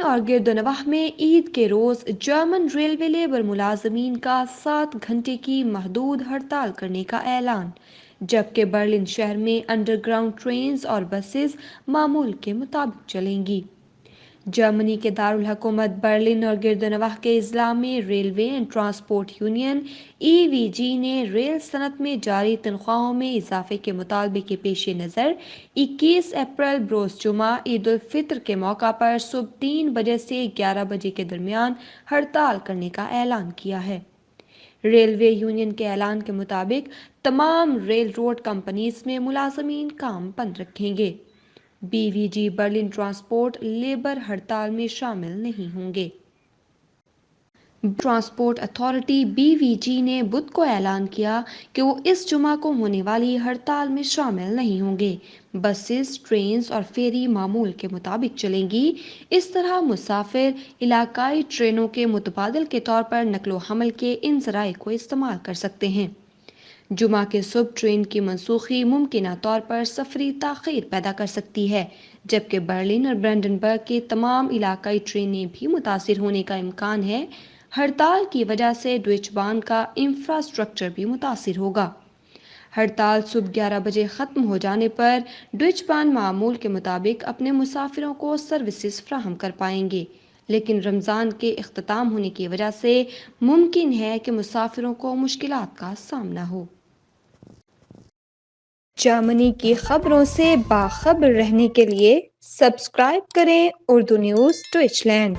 اور گردنواہ میں عید کے روز جرمن ریلوے لیبر ملازمین کا 7 گھنٹے کی محدود ہڑتال کرنے کا اعلان، جبکہ برلن شہر میں انڈر گراؤنڈ ٹرینز اور بسز معمول کے مطابق چلیں گی۔ جرمنی کے دارالحکومت برلن اور گردنواہ کے اضلاع میں railway and transport union (EVG) نے ریل صنعت میں جاری تنخواہوں میں اضافے کے مطالبے کے پیش نظر 21 اپریل بروز جمعہ عید الفطر کے موقع پر صبح 3 بجے سے 11 بجے کے درمیان ہڑتال کرنے کا اعلان کیا ہے۔ ریلوے یونین کے اعلان کے مطابق تمام ریل روڈ کمپنیز میں ملازمین کام بند رکھیں گے۔ BVG برلن ٹرانسپورٹ لیبر ہڑتال میں شامل نہیں ہوں گے۔ ٹرانسپورٹ اتھارٹی BVG نے بدھ کو اعلان کیا کہ وہ اس جمعہ کو ہونے والی ہڑتال میں شامل نہیں ہوں گے۔ بسز، ٹرینز اور فیری معمول کے مطابق چلیں گی۔ اس طرح مسافر علاقائی ٹرینوں کے متبادل کے طور پر نقل و حمل کے ان ذرائع کو استعمال کر سکتے ہیں۔ جمعہ کے صبح ٹرین کی منسوخی ممکنہ طور پر سفری تاخیر پیدا کر سکتی ہے، جبکہ برلن اور برانڈنبرگ کی تمام علاقائی ٹرینیں بھی متاثر ہونے کا امکان ہے۔ ہڑتال کی وجہ سے ڈوئچ بان کا انفراسٹرکچر بھی متاثر ہوگا۔ ہڑتال صبح 11 بجے ختم ہو جانے پر ڈوئچ بان معمول کے مطابق اپنے مسافروں کو سروسز فراہم کر پائیں گے، لیکن رمضان کے اختتام ہونے کی وجہ سے ممکن ہے کہ مسافروں کو مشکلات کا سامنا ہو۔ جرمنی کی خبروں سے باخبر رہنے کے لیے سبسکرائب کریں اردو نیوز ڈویچ لینڈ۔